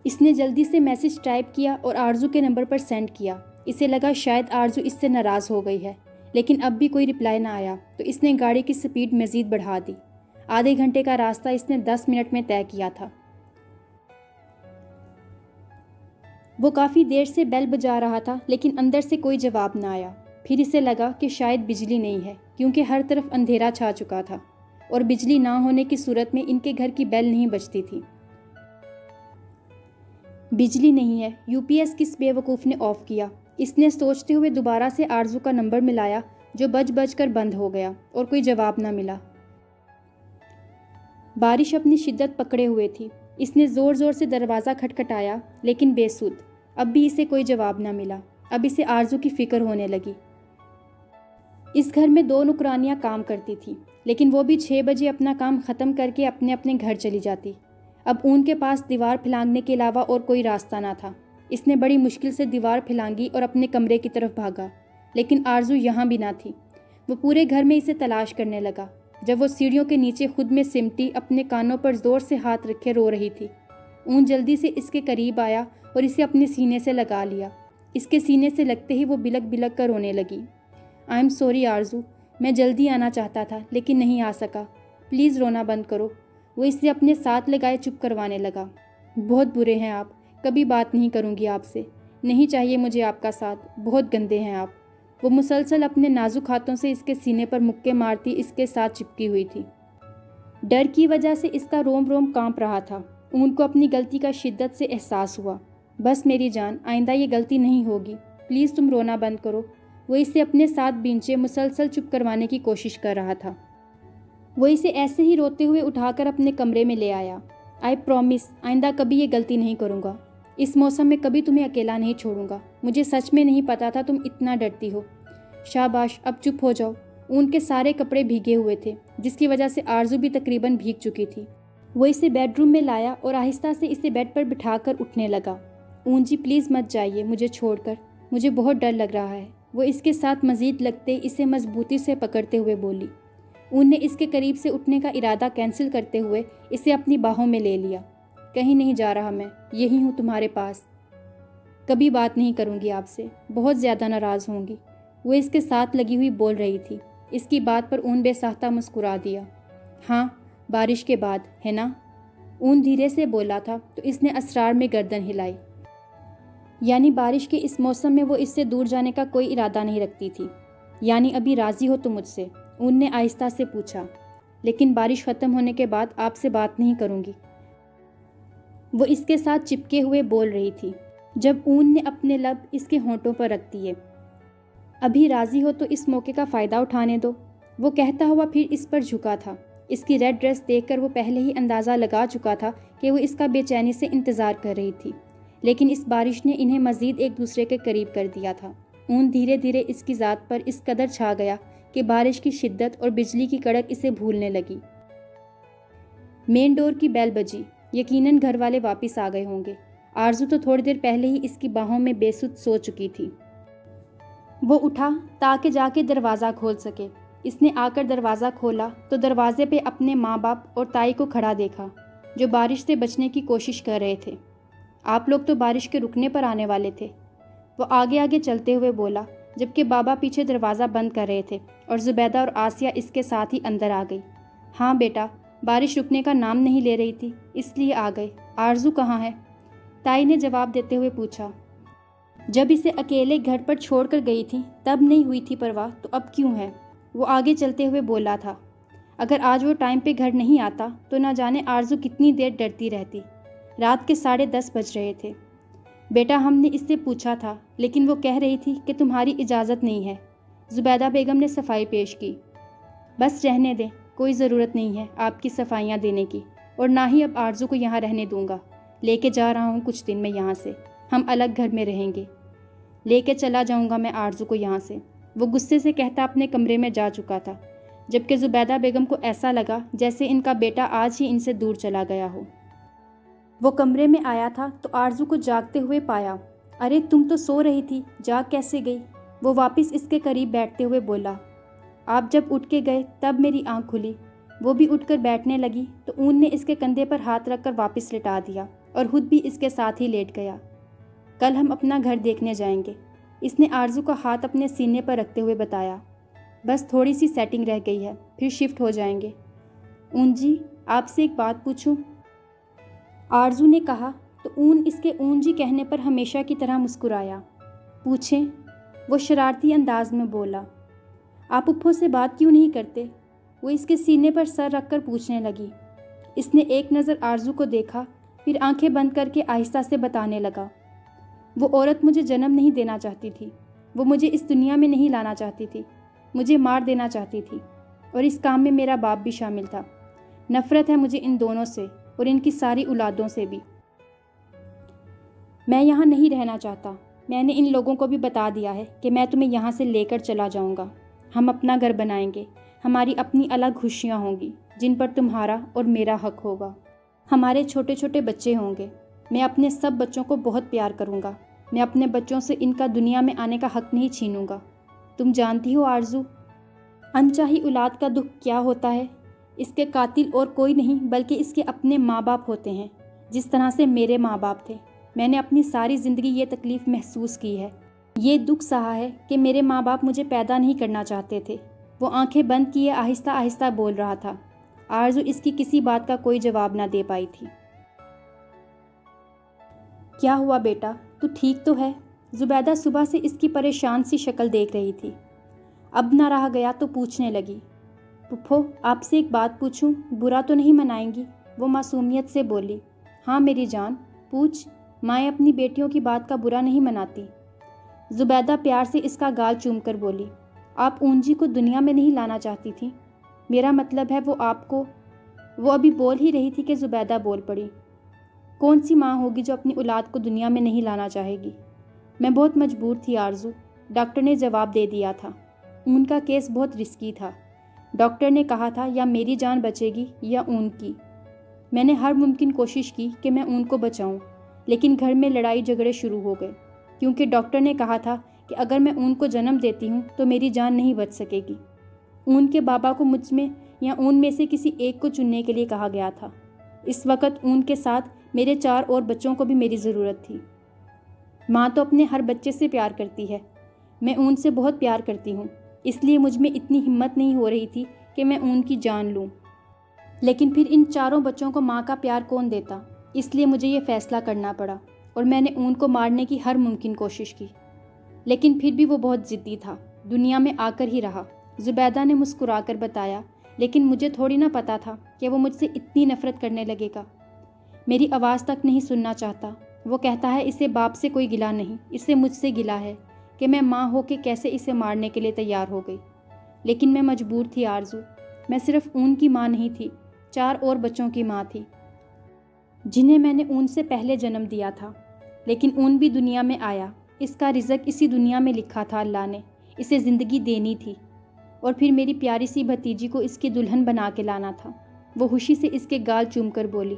اس نے جلدی سے میسج ٹائپ کیا اور آرزو کے نمبر پر سینڈ کیا۔ اسے لگا شاید آرزو اس سے ناراض ہو گئی ہے، لیکن اب بھی کوئی رپلائی نہ آیا تو اس نے گاڑی کی سپیڈ مزید بڑھا دی۔ آدھے گھنٹے کا راستہ اس نے 10 منٹ میں طے کیا تھا۔ وہ کافی دیر سے بیل بجا رہا تھا، لیکن اندر سے کوئی جواب نہ آیا۔ پھر اسے لگا کہ شاید بجلی نہیں ہے، کیونکہ ہر طرف اندھیرا چھا چکا تھا اور بجلی نہ ہونے کی صورت میں ان کے گھر کی بیل نہیں بجتی تھی۔ بجلی نہیں ہے، یو پی ایس کس بے وقوف نے آف کیا؟ اس نے سوچتے ہوئے دوبارہ سے آرزو کا نمبر ملایا جو بج بج کر بند ہو گیا اور کوئی جواب نہ ملا۔ بارش اپنی شدت پکڑے ہوئے تھی۔ اس نے زور زور سے دروازہ کھٹکھٹایا، لیکن بے سود۔ اب بھی اسے کوئی جواب نہ ملا۔ اب اسے آرزو کی فکر ہونے لگی۔ اس گھر میں 2 نوکرانیاں کام کرتی تھیں، لیکن وہ بھی 6 بجے اپنا کام ختم کر کے اپنے اپنے گھر چلی جاتی۔ اب اون کے پاس دیوار پھلانگنے کے علاوہ اور کوئی راستہ نہ تھا۔ اس نے بڑی مشکل سے دیوار پھلانگی اور اپنے کمرے کی طرف بھاگا، لیکن آرزو یہاں بھی نہ تھی۔ وہ پورے گھر میں اسے تلاش کرنے لگا۔ جب وہ سیڑھیوں کے نیچے خود میں سمٹی اپنے کانوں پر زور سے ہاتھ رکھے رو رہی تھی، اون جلدی سے اس کے قریب آیا اور اسے اپنے سینے سے لگا لیا۔ اس کے سینے سے لگتے ہی وہ بلک بلک کر رونے لگی۔ آئی ایم سوری آرزو، میں جلدی آنا چاہتا تھا لیکن نہیں آ سکا، پلیز رونا بند کرو۔ وہ اسے اپنے ساتھ لگائے چپ کروانے لگا۔ بہت برے ہیں آپ، کبھی بات نہیں کروں گی آپ سے، نہیں چاہیے مجھے آپ کا ساتھ، بہت گندے ہیں آپ۔ وہ مسلسل اپنے نازک ہاتھوں سے اس کے سینے پر مکے مارتی اس کے ساتھ چپکی ہوئی تھی۔ ڈر کی وجہ سے اس کا روم روم کانپ رہا تھا۔ اون کو اپنی غلطی کا شدت سے احساس ہوا۔ بس میری جان، آئندہ یہ غلطی نہیں ہوگی، پلیز تم رونا بند کرو۔ وہ اسے اپنے ساتھ بینچے مسلسل چپ کروانے کی کوشش کر رہا تھا۔ وہ اسے ایسے ہی روتے ہوئے اٹھا کر اپنے کمرے میں لے آیا۔ آئی پرومس، آئندہ کبھی یہ غلطی نہیں کروں گا۔ اس موسم میں کبھی تمہیں اکیلا نہیں چھوڑوں گا۔ مجھے سچ میں نہیں پتا تھا تم اتنا ڈرتی ہو۔ شاباش، اب چپ ہو جاؤ۔ اون کے سارے کپڑے بھیگے ہوئے تھے، جس کی وجہ سے آرزو بھی تقریباً بھیگ چکی تھی۔ وہ اسے بیڈ روم میں لایا اور آہستہ سے اسے بیڈ پر بٹھا کر اٹھنے لگا۔ اون جی پلیز مت جائیے مجھے چھوڑ کر، مجھے بہت ڈر لگ رہا ہے۔ وہ اس کے ساتھ مزید لگتے اسے مضبوطی سے پکڑتے ہوئے بولی۔ اون نے اس کے قریب سے اٹھنے کا ارادہ کینسل کرتے ہوئے اسے اپنی باہوں میں لے لیا۔ کہیں نہیں جا رہا میں، یہی ہوں تمہارے پاس، کبھی بات نہیں کروں گی آپ سے، بہت زیادہ ناراض ہوں گی۔ وہ اس کے ساتھ لگی ہوئی بول رہی تھی۔ اس کی بات پر اون بے ساختہ مسکرا دیا۔ ہاں، بارش کے بعد ہے نا؟ اون دھیرے سے بولا تھا تو اس نے اسرار میں گردن ہلائی۔ یعنی بارش کے اس موسم میں وہ اس سے دور جانے کا کوئی ارادہ نہیں رکھتی تھی؟ یعنی ابھی راضی ہو تم مجھ سے؟ اون نے آہستہ سے پوچھا۔ لیکن بارش ختم ہونے کے بعد آپ سے بات نہیں کروں گی، وہ اس کے ساتھ چپکے ہوئے بول رہی تھی، جب اون نے اپنے لب اس کے ہونٹوں پر رکھ دیے۔ ابھی راضی ہو تو اس موقع کا فائدہ اٹھانے دو۔ وہ کہتا ہوا پھر اس پر جھکا تھا۔ اس کی ریڈ ڈریس دیکھ کر وہ پہلے ہی اندازہ لگا چکا تھا کہ وہ اس کا بے چینی سے انتظار کر رہی تھی، لیکن اس بارش نے انہیں مزید ایک دوسرے کے قریب کر دیا تھا۔ اون دھیرے دھیرے اس کی ذات پر اس قدر چھا گیا کہ بارش کی شدت اور بجلی کی کڑک اسے بھولنے لگی۔ مین ڈور کی بیل بجی۔ یقیناً گھر والے واپس آ گئے ہوں گے۔ آرزو تو تھوڑی دیر پہلے ہی اس کی باہوں میں بے سدھ سو چکی تھی۔ وہ اٹھا تاکہ جا کے دروازہ کھول سکے۔ اس نے آ کر دروازہ کھولا تو دروازے پہ اپنے ماں باپ اور تائی کو کھڑا دیکھا، جو بارش سے بچنے کی کوشش کر رہے تھے۔ آپ لوگ تو بارش کے رکنے پر آنے والے تھے، وہ آگے آگے چلتے ہوئے بولا، جبکہ بابا پیچھے دروازہ بند کر رہے تھے اور زبیدہ اور آسیہ اس کے ساتھ ہی اندر آ گئی۔ ہاں بیٹا، بارش رکنے کا نام نہیں لے رہی تھی، اس لیے آ گئے۔ آرزو کہاں ہے؟ تائی نے جواب دیتے ہوئے پوچھا۔ جب اسے اکیلے گھر پر چھوڑ کر گئی تھی تب نہیں ہوئی تھی پرواہ، تو اب کیوں ہے؟ وہ آگے چلتے ہوئے بولا تھا۔ اگر آج وہ ٹائم پہ گھر نہیں آتا تو نہ جانے آرزو کتنی دیر ڈرتی رہتی۔ رات کے 10:30 بج رہے تھے۔ بیٹا، ہم نے اس سے پوچھا تھا، لیکن وہ کہہ رہی تھی کہ تمہاری اجازت نہیں ہے۔ زبیدہ بیگم نے صفائی پیش کی۔ بس رہنے دیں، کوئی ضرورت نہیں ہے آپ کی صفائیاں دینے کی، اور نہ ہی اب آرزو کو یہاں رہنے دوں گا۔ لے کے جا رہا ہوں کچھ دن میں یہاں سے، ہم الگ گھر میں رہیں گے۔ لے کے چلا جاؤں گا میں آرزو کو یہاں سے، وہ غصے سے کہتا اپنے کمرے میں جا چکا تھا، جبکہ زبیدہ بیگم کو ایسا لگا جیسے ان کا بیٹا آج ہی ان سے دور چلا گیا ہو۔ وہ کمرے میں آیا تھا تو آرزو کو جاگتے ہوئے پایا۔ ارے تم تو سو رہی تھی، جاگ کیسے گئی؟ وہ واپس اس کے قریب بیٹھتے ہوئے بولا۔ آپ جب اٹھ کے گئے تب میری آنکھ کھلی۔ وہ بھی اٹھ کر بیٹھنے لگی تو اون نے اس کے کندھے پر ہاتھ رکھ کر واپس لٹا دیا اور خود بھی اس کے ساتھ ہی لیٹ گیا۔ کل ہم اپنا گھر دیکھنے جائیں گے، اس نے آرزو کا ہاتھ اپنے سینے پر رکھتے ہوئے بتایا۔ بس تھوڑی سی سیٹنگ رہ گئی ہے، پھر شفٹ ہو جائیں گے۔ اون جی، آپ سے ایک بات پوچھوں؟ آرزو نے کہا تو اون اس کے اون جی کہنے پر ہمیشہ کی طرح مسکرایا۔ پوچھیں، وہ شرارتی انداز میں بولا۔ آپ پھپھو سے بات کیوں نہیں کرتے؟ وہ اس کے سینے پر سر رکھ کر پوچھنے لگی۔ اس نے ایک نظر آرزو کو دیکھا، پھر آنکھیں بند کر کے آہستہ سے بتانے لگا۔ وہ عورت مجھے جنم نہیں دینا چاہتی تھی، وہ مجھے اس دنیا میں نہیں لانا چاہتی تھی، مجھے مار دینا چاہتی تھی، اور اس کام میں میرا باپ بھی شامل تھا۔ نفرت ہے مجھے ان دونوں سے اور ان کی ساری اولادوں سے بھی۔ میں یہاں نہیں رہنا چاہتا۔ میں نے ان لوگوں کو بھی بتا دیا ہے کہ میں تمہیں یہاں سے لے کر چلا جاؤں گا۔ ہم اپنا گھر بنائیں گے، ہماری اپنی الگ خوشیاں ہوں گی جن پر تمہارا اور میرا حق ہوگا۔ ہمارے چھوٹے چھوٹے بچے ہوں گے۔ میں اپنے سب بچوں کو بہت پیار کروں گا۔ میں اپنے بچوں سے ان کا دنیا میں آنے کا حق نہیں چھینوں گا۔ تم جانتی ہو آرزو، انچاہی اولاد کا دکھ کیا ہوتا ہے؟ اس کے قاتل اور کوئی نہیں بلکہ اس کے اپنے ماں باپ ہوتے ہیں، جس طرح سے میرے ماں باپ تھے۔ میں نے اپنی ساری زندگی یہ تکلیف محسوس کی ہے، یہ دکھ سہا ہے کہ میرے ماں باپ مجھے پیدا نہیں کرنا چاہتے تھے۔ وہ آنکھیں بند کیے آہستہ آہستہ بول رہا تھا۔ آرزو اس کی کسی بات کا کوئی جواب نہ دے پائی تھی۔ کیا ہوا بیٹا، تو ٹھیک تو ہے؟ زبیدہ صبح سے اس کی پریشان سی شکل دیکھ رہی تھی۔ اب نہ رہا گیا تو پوچھنے لگی۔ پھپھو، آپ سے ایک بات پوچھوں؟ برا تو نہیں منائیں گی؟ وہ معصومیت سے بولی۔ ہاں میری جان، پوچھ۔ مائیں اپنی بیٹیوں کی بات کا برا نہیں مناتی۔ زبیدہ پیار سے اس کا گال چوم کر بولی۔ آپ اون جی کو دنیا میں نہیں لانا چاہتی تھی؟ میرا مطلب ہے وہ آپ کو… وہ ابھی بول ہی رہی تھی کہ زبیدہ بول پڑی۔ کون سی ماں ہوگی جو اپنی اولاد کو دنیا میں نہیں لانا چاہے گی؟ میں بہت مجبور تھی آرزو، ڈاکٹر نے جواب دے دیا تھا۔ اون کا کیس بہت رسکی تھا۔ ڈاکٹر نے کہا تھا یا میری جان بچے گی یا اون کی۔ میں نے ہر ممکن کوشش کی کہ میں اون کو بچاؤں، لیکن گھر میں لڑائی جھگڑے شروع ہو گئے، کیونکہ ڈاکٹر نے کہا تھا کہ اگر میں اون کو جنم دیتی ہوں تو میری جان نہیں بچ سکے گی۔ اون کے بابا کو مجھ میں یا اون میں سے کسی ایک کو چننے کے لیے کہا گیا تھا۔ اس وقت اون کے ساتھ میرے 4 اور بچوں کو بھی میری ضرورت تھی۔ ماں تو اپنے ہر بچے سے پیار کرتی ہے، میں اون سے بہت پیار کرتی ہوں، اس لیے مجھ میں اتنی ہمت نہیں ہو رہی تھی کہ میں اون کی جان لوں۔ لیکن پھر ان 4 بچوں کو ماں کا پیار کون دیتا؟ اس لیے مجھے یہ فیصلہ کرنا پڑا، اور میں نے اون کو مارنے کی ہر ممکن کوشش کی، لیکن پھر بھی وہ بہت ضدی تھا، دنیا میں آ کر ہی رہا۔ زبیدہ نے مسکرا کر بتایا۔ لیکن مجھے تھوڑی نہ پتا تھا کہ وہ مجھ سے اتنی نفرت کرنے لگے گا۔ میری آواز تک نہیں سننا چاہتا۔ وہ کہتا ہے اسے باپ سے کوئی گلہ نہیں، اسے مجھ سے گلہ ہے کہ میں ماں ہو کے کیسے اسے مارنے کے لیے تیار ہو گئی۔ لیکن میں مجبور تھی آرزو۔ میں صرف اون کی ماں نہیں تھی، 4 اور بچوں کی ماں تھی جنہیں میں نے اون سے پہلے جنم دیا تھا۔ لیکن اون بھی دنیا میں آیا، اس کا رزق اسی دنیا میں لکھا تھا، اللہ نے اسے زندگی دینی تھی، اور پھر میری پیاری سی بھتیجی کو اس کی دلہن بنا کے لانا تھا۔ وہ خوشی سے اس کے گال چوم کر بولی۔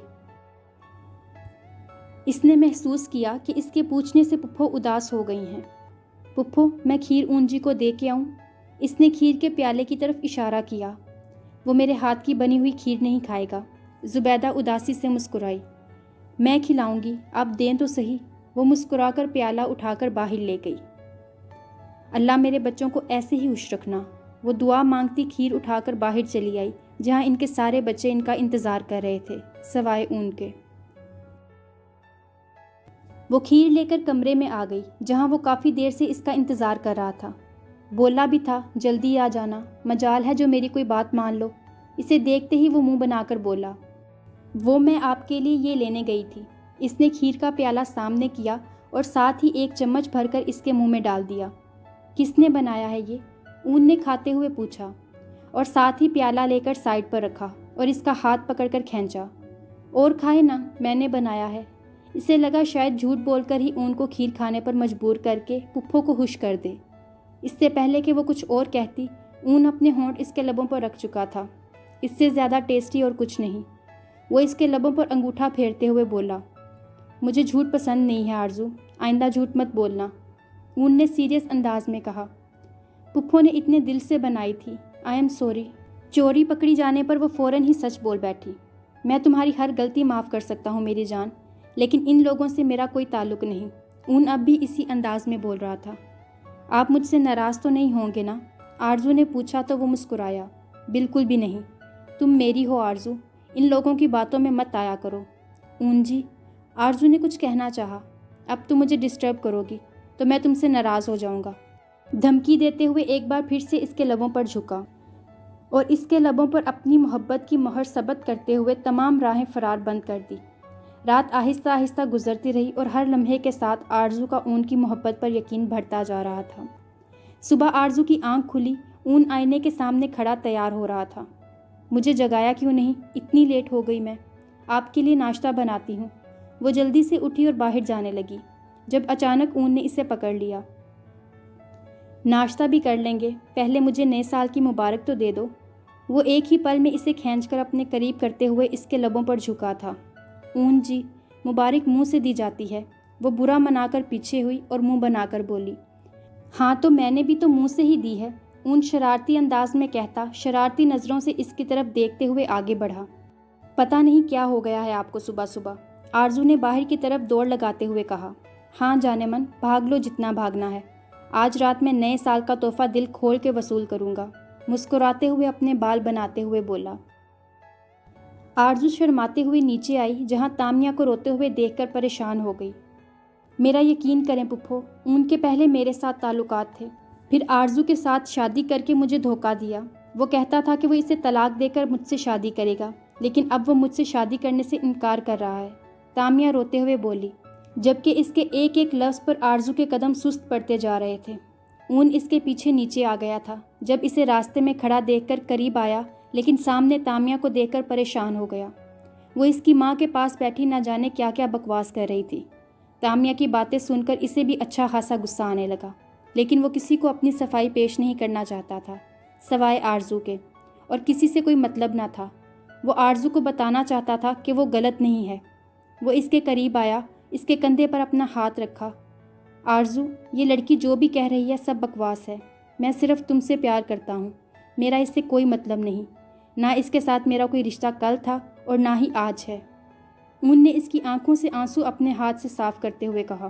اس نے محسوس کیا کہ اس کے پوچھنے سے پھپھو اداس ہو گئی ہیں۔ پھپھو، میں کھیر اون جی کو دے کے آؤں؟ اس نے کھیر کے پیالے کی طرف اشارہ کیا۔ وہ میرے ہاتھ کی بنی ہوئی کھیر نہیں کھائے گا، زبیدہ اداسی سے مسکرائی۔ میں کھلاؤں گی، آپ دیں تو صحیح۔ وہ مسکرا کر پیالہ اٹھا کر باہر لے گئی۔ اللہ میرے بچوں کو ایسے ہی خوش رکھنا۔ وہ دعا مانگتی کھیر اٹھا کر باہر چلی آئی، جہاں ان کے سارے بچے ان کا انتظار کر رہے تھے، سوائے اون کے۔ وہ کھیر لے کر کمرے میں آ گئی، جہاں وہ کافی دیر سے اس کا انتظار کر رہا تھا۔ بولا بھی تھا جلدی آ جانا، مجال ہے جو میری کوئی بات مان لو۔ اسے دیکھتے ہی وہ منہ بنا کر بولا، وہ میں آپ کے لیے یہ لینے گئی تھی۔ اس نے کھیر کا پیالہ سامنے کیا اور ساتھ ہی ایک چمچ بھر کر اس کے منہ میں ڈال دیا۔ کس نے بنایا ہے یہ؟ اون نے کھاتے ہوئے پوچھا، اور ساتھ ہی پیالہ لے کر سائڈ پر رکھا اور اس کا ہاتھ پکڑ کر کھینچا۔ اور کھائے نا، میں نے بنایا ہے۔ اسے لگا شاید جھوٹ بول کر ہی اون کو کھیر کھانے پر مجبور کر کے پھپھو کو خوش کر دے۔ اس سے پہلے کہ وہ کچھ اور کہتی، اون اپنے ہونٹ اس کے لبوں پر رکھ چکا تھا۔ اس سے زیادہ ٹیسٹی اور کچھ نہیں۔ وہ اس کے لبوں پر انگوٹھا پھیرتے ہوئے بولا، مجھے جھوٹ پسند نہیں ہے آرزو، آئندہ جھوٹ مت بولنا۔ اون نے سیریس انداز میں کہا۔ پھپھو نے اتنے دل سے بنائی تھی، آئی ایم سوری۔ چوری پکڑی جانے پر وہ فوراً ہی سچ بول بیٹھی۔ میں تمہاری ہر غلطی معاف کر سکتا ہوں میری جان، لیکن ان لوگوں سے میرا کوئی تعلق نہیں۔ اون اب بھی اسی انداز میں بول رہا تھا۔ آپ مجھ سے ناراض تو نہیں ہوں گے نا؟ آرزو نے پوچھا تو وہ مسکرایا۔ بالکل بھی نہیں، تم میری ہو آرزو، ان لوگوں کی باتوں میں مت آیا کرو۔ اون جی، آرزو نے کچھ کہنا چاہا۔ اب تم مجھے ڈسٹرب کرو گی تو میں تم سے ناراض ہو جاؤں گا، دھمکی دیتے ہوئے ایک بار پھر سے اس کے لبوں پر جھکا اور اس کے لبوں پر اپنی محبت کی مہر ثبت کرتے ہوئے تمام راہیں فرار بند کر دی۔ رات آہستہ آہستہ گزرتی رہی اور ہر لمحے کے ساتھ آرزو کا اون کی محبت پر یقین بڑھتا جا رہا تھا۔ صبح آرزو کی آنکھ کھلی، اون آئینے کے سامنے کھڑا تیار ہو رہا تھا۔ مجھے جگایا کیوں نہیں؟ اتنی لیٹ ہو گئی میں، آپ کے لیے ناشتہ بناتی ہوں۔ وہ جلدی سے اٹھی اور باہر جانے لگی، جب اچانک اون نے اسے پکڑ لیا۔ ناشتہ بھی کر لیں گے، پہلے مجھے نئے سال کی مبارک تو دے دو۔ وہ ایک ہی پل میں اسے کھینچ کر اپنے قریب کرتے ہوئے اس کے لبوں پر جھکا تھا۔ اون جی، مبارک منہ سے دی جاتی ہے۔ وہ برا منا کر پیچھے ہوئی اور منہ بنا کر بولی، ہاں تو میں نے بھی تو منہ سے ہی دی ہے۔ اون شرارتی انداز میں کہتا، شرارتی نظروں سے اس کی طرف دیکھتے ہوئے آگے بڑھا۔ پتہ نہیں کیا ہو گیا ہے آپ کو صبح صبح، آرزو نے باہر کی طرف دوڑ لگاتے ہوئے کہا۔ ہاں جانے من، بھاگ لو جتنا بھاگنا ہے۔ آج رات میں نئے سال کا تحفہ دل کھول کے وصول کروں گا، مسکراتے ہوئے اپنے بال بناتے ہوئے بولا۔ آرزو شرماتے ہوئے نیچے آئی، جہاں تامیہ کو روتے ہوئے دیکھ کر پریشان ہو گئی۔ میرا یقین کریں پھپھو، اون کے پہلے میرے ساتھ تعلقات تھے، پھر آرزو کے ساتھ شادی کر کے مجھے دھوکہ دیا۔ وہ کہتا تھا کہ وہ اسے طلاق دے کر مجھ سے شادی کرے گا، لیکن اب وہ مجھ سے شادی کرنے سے انکار کر رہا ہے، تامیہ روتے ہوئے بولی، جبکہ اس کے ایک ایک لفظ پر آرزو کے قدم سست پڑتے جا رہے تھے۔ اون اس کے پیچھے نیچے آ گیا تھا، جب اسے راستے میں کھڑا دیکھ کر قریب آیا، لیکن سامنے تامیہ کو دیکھ کر پریشان ہو گیا۔ وہ اس کی ماں کے پاس بیٹھی نہ جانے کیا کیا بکواس کر رہی تھی۔ تامیہ کی باتیں سن کر اسے بھی اچھا خاصا غصہ آنے لگا، لیکن وہ کسی کو اپنی صفائی پیش نہیں کرنا چاہتا تھا، سوائے آرزو کے، اور کسی سے کوئی مطلب نہ تھا۔ وہ آرزو کو بتانا چاہتا تھا کہ وہ غلط نہیں ہے۔ وہ اس کے قریب آیا، اس کے کندھے پر اپنا ہاتھ رکھا۔ آرزو، یہ لڑکی جو بھی کہہ رہی ہے سب بکواس ہے۔ میں صرف تم سے پیار کرتا ہوں، میرا اس سے کوئی مطلب نہیں، نہ اس کے ساتھ میرا کوئی رشتہ کل تھا اور نہ ہی آج ہے۔ اون نے اس کی آنکھوں سے آنسو اپنے ہاتھ سے صاف کرتے ہوئے کہا۔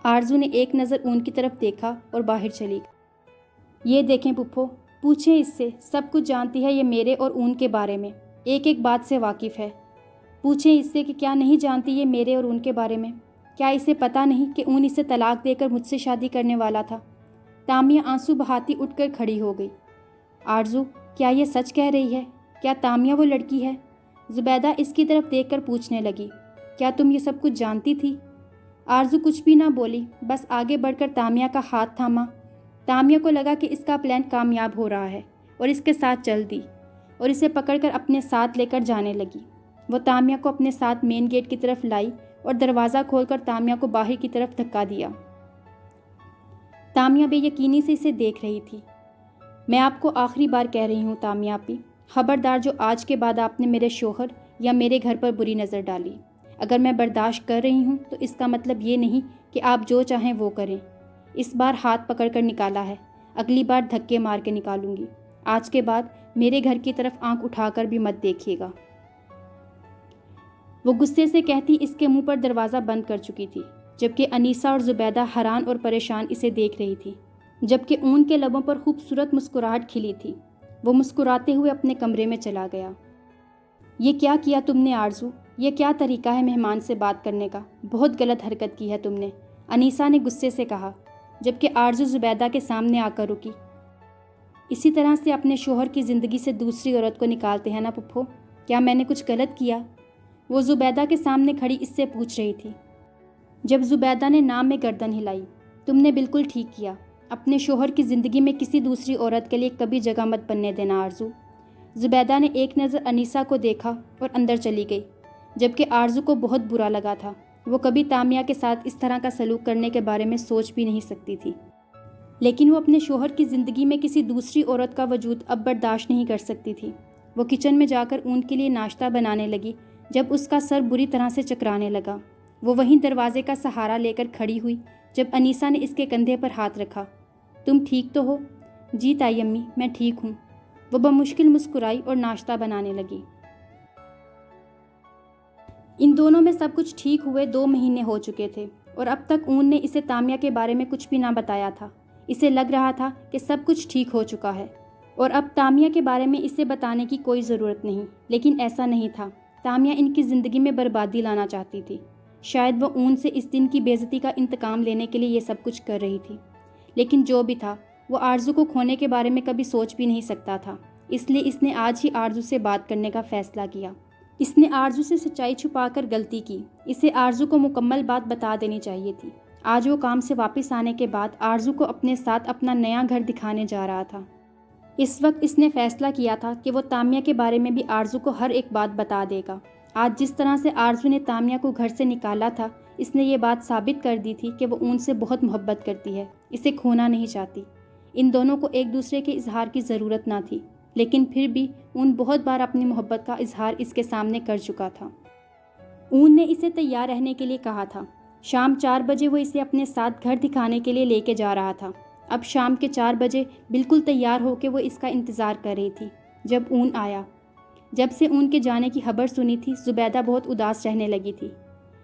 آرزو نے ایک نظر اون کی طرف دیکھا اور باہر چلی گئی۔ یہ دیکھیں پھپھو، پوچھیں اس سے، سب کچھ جانتی ہے یہ میرے اور اون کے بارے میں، ایک ایک بات سے واقف ہے۔ پوچھیں اس سے کہ کیا نہیں جانتی یہ میرے اور اون کے بارے میں؟ کیا اسے پتہ نہیں کہ اون اسے طلاق دے کر مجھ سے شادی کرنے والا تھا؟ تامیہ آنسو بہاتی اٹھ کر کھڑی ہو گئی۔ آرزو، کیا یہ سچ کہہ رہی ہے؟ کیا تامیہ وہ لڑکی ہے؟ زبیدہ اس کی طرف دیکھ کر پوچھنے لگی، کیا تم یہ سب کچھ جانتی تھی؟ آرزو کچھ بھی نہ بولی، بس آگے بڑھ کر تامیہ کا ہاتھ تھاما تامیہ کو لگا کہ اس کا پلان کامیاب ہو رہا ہے اور اس کے ساتھ چل دی اور اسے پکڑ کر اپنے ساتھ لے کر جانے لگی۔ وہ تامیہ کو اپنے ساتھ مین گیٹ کی طرف لائی اور دروازہ کھول کر تامیہ کو باہر کی طرف دھکا دیا۔ تامیہ بے یقینی سے اسے دیکھ رہی تھی۔ میں آپ کو آخری بار کہہ رہی ہوں تامیہ آپی، خبردار جو آج کے بعد آپ نے میرے شوہر یا میرے گھر پر بری نظر ڈالی۔ اگر میں برداشت کر رہی ہوں تو اس کا مطلب یہ نہیں کہ آپ جو چاہیں وہ کریں۔ اس بار ہاتھ پکڑ کر نکالا ہے، اگلی بار دھکے مار کے نکالوں گی۔ آج کے بعد میرے گھر کی طرف آنکھ اٹھا کر بھی مت دیکھیے گا۔ وہ غصے سے کہتی اس کے منہ پر دروازہ بند کر چکی تھی، جبکہ انیسہ اور زبیدہ حیران اور پریشان اسے دیکھ رہی تھی، جبکہ اون کے لبوں پر خوبصورت مسکراہٹ کھلی تھی۔ وہ مسکراتے ہوئے اپنے کمرے میں چلا گیا۔ یہ کیا کیا تم نے آرزو؟ یہ کیا طریقہ ہے مہمان سے بات کرنے کا؟ بہت غلط حرکت کی ہے تم نے، انیسہ نے غصے سے کہا، جبکہ آرزو زبیدہ کے سامنے آ کر رکی۔ اسی طرح سے اپنے شوہر کی زندگی سے دوسری عورت کو نکالتے ہیں نا پپھو؟ کیا میں نے کچھ غلط کیا؟ وہ زبیدہ کے سامنے کھڑی اس سے پوچھ رہی تھی۔ جب زبیدہ نے نام میں گردن ہلائی، تم نے بالکل ٹھیک کیا، اپنے شوہر کی زندگی میں کسی دوسری عورت کے لیے کبھی جگہ مت بننے دینا آرزو۔ زبیدہ نے ایک نظر انیسہ کو دیکھا اور اندر چلی گئی، جبکہ آرزو کو بہت برا لگا تھا۔ وہ کبھی تامیہ کے ساتھ اس طرح کا سلوک کرنے کے بارے میں سوچ بھی نہیں سکتی تھی، لیکن وہ اپنے شوہر کی زندگی میں کسی دوسری عورت کا وجود اب برداشت نہیں کر سکتی تھی۔ وہ کچن میں جا کر اون کے لیے ناشتہ بنانے لگی جب اس کا سر بری طرح سے چکرانے لگا۔ وہ وہیں دروازے کا سہارا لے کر کھڑی ہوئی جب انیسہ نے اس کے کندھے پر ہاتھ رکھا۔ تم ٹھیک تو ہو؟ جی تائی امی، میں ٹھیک ہوں۔ وہ بمشکل مسکرائی اور ناشتہ بنانے لگی۔ ان دونوں میں سب کچھ ٹھیک ہوئے 2 مہینے ہو چکے تھے اور اب تک اون نے اسے تامیہ کے بارے میں کچھ بھی نہ بتایا تھا۔ اسے لگ رہا تھا کہ سب کچھ ٹھیک ہو چکا ہے اور اب تامیہ کے بارے میں اسے بتانے کی کوئی ضرورت نہیں، لیکن ایسا نہیں تھا۔ تامیہ ان کی زندگی میں بربادی لانا چاہتی تھی۔ شاید وہ اون سے اس دن کی بے عزتی کا انتقام لینے کے لیے یہ سب کچھ کر رہی تھی، لیکن جو بھی تھا وہ آرزو کو کھونے کے بارے میں کبھی سوچ بھی نہیں سکتا تھا۔ اس لیے اس نے آج ہی آرزو سے بات کرنے کا فیصلہ کیا۔ اس نے آرزو سے سچائی چھپا کر غلطی کی۔ اسے آرزو کو مکمل بات بتا دینی چاہیے تھی۔ آج وہ کام سے واپس آنے کے بعد آرزو کو اپنے ساتھ اپنا نیا گھر دکھانے جا رہا تھا۔ اس وقت اس نے فیصلہ کیا تھا کہ وہ تامیہ کے بارے میں بھی آرزو کو ہر ایک بات بتا دے گا۔ آج جس طرح سے آرزو نے تامیہ کو گھر سے نکالا تھا، اس نے یہ بات ثابت کر دی تھی کہ وہ اون سے بہت محبت کرتی ہے، اسے کھونا نہیں چاہتی۔ ان دونوں کو ایک دوسرے کے اظہار کی ضرورت نہ تھی، لیکن پھر بھی اون بہت بار اپنی محبت کا اظہار اس کے سامنے کر چکا تھا۔ اون نے اسے تیار رہنے کے لیے کہا تھا۔ شام 4 بجے وہ اسے اپنے ساتھ گھر دکھانے کے لیے لے کے جا رہا تھا۔ اب شام کے 4 بجے بالکل تیار ہو کے وہ اس کا انتظار کر رہی تھی جب اون آیا۔ جب سے اون کے جانے کی خبر سنی تھی، زبیدہ بہت اداس رہنے لگی تھی۔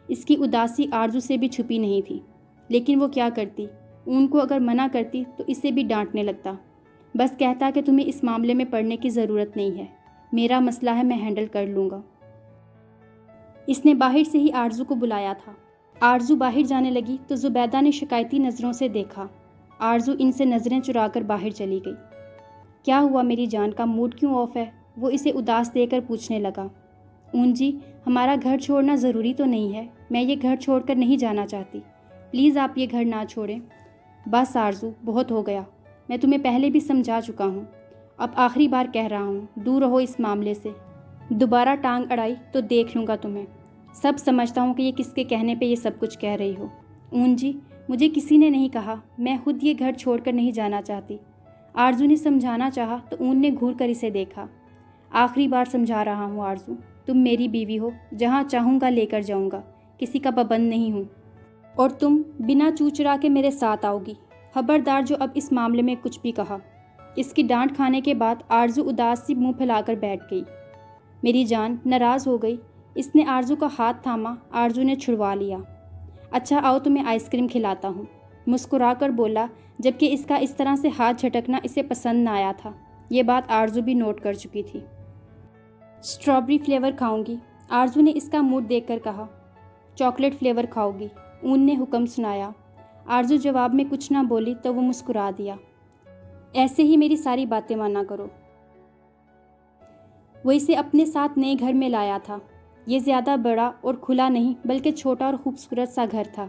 اس کی اداسی آرزو سے بھی چھپی نہیں تھی، لیکن وہ کیا کرتی؟ اون کو اگر منع کرتی تو اسے بھی ڈانٹنے لگتا، بس کہتا کہ تمہیں اس معاملے میں پڑنے کی ضرورت نہیں ہے، میرا مسئلہ ہے، میں ہینڈل کر لوں گا۔ اس نے باہر سے ہی آرزو کو بلایا تھا۔ آرزو باہر جانے لگی تو زبیدہ نے شکایتی نظروں سے دیکھا۔ آرزو ان سے نظریں چرا کر باہر چلی گئی۔ کیا ہوا میری جان، کا موڈ کیوں آف ہے؟ وہ اسے اداس دے کر پوچھنے لگا۔ اون جی، ہمارا گھر چھوڑنا ضروری تو نہیں ہے، میں یہ گھر چھوڑ کر نہیں جانا چاہتی، پلیز آپ یہ گھر نہ چھوڑیں۔ بس آرزو، بہت ہو گیا، میں تمہیں پہلے بھی سمجھا چکا ہوں، اب آخری بار کہہ رہا ہوں، دور رہو اس معاملے سے۔ دوبارہ ٹانگ اڑائی تو دیکھ لوں گا تمہیں۔ سب سمجھتا ہوں کہ یہ کس کے کہنے پہ یہ سب کچھ کہہ رہی ہو۔ اون جی، مجھے کسی نے نہیں کہا، میں خود یہ گھر چھوڑ کر نہیں جانا چاہتی۔ آرزو نے سمجھانا چاہا تو اون نے گھور کر اسے دیکھا۔ آخری بار سمجھا رہا ہوں آرزو، تم میری بیوی ہو، جہاں چاہوں گا لے کر جاؤں گا، کسی کا پابند نہیں ہوں، اور تم بنا چوچرا کے میرے ساتھ آؤ گی۔ خبردار جو اب اس معاملے میں کچھ بھی کہا۔ اس کی ڈانٹ کھانے کے بعد آرزو اداس سی منہ پھیلا کر بیٹھ گئی۔ میری جان ناراض ہو گئی؟ اس نے آرزو کا ہاتھ تھاما۔ آرزو نے چھڑوا لیا۔ اچھا آؤ تمہیں آئس کریم کھلاتا ہوں، مسکرا کر بولا، جبکہ اس کا اس طرح سے ہاتھ جھٹکنا اسے پسند نہ آیا تھا۔ یہ بات آرزو بھی نوٹ کر چکی تھی۔ اسٹرابری فلیور کھاؤں گی، آرزو نے اس کا موڈ دیکھ کر کہا۔ چاکلیٹ فلیور کھاؤ گی، اون نے حکم سنایا۔ آرزو جواب میں کچھ نہ بولی تو وہ مسکرا دیا۔ ایسے ہی میری ساری باتیں مانا کرو۔ وہ اسے اپنے ساتھ نئے گھر میں لایا تھا۔ یہ زیادہ بڑا اور کھلا نہیں بلکہ چھوٹا اور خوبصورت سا گھر تھا،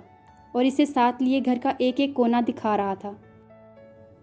اور اسے ساتھ لیے گھر کا ایک ایک کونا دکھا رہا تھا۔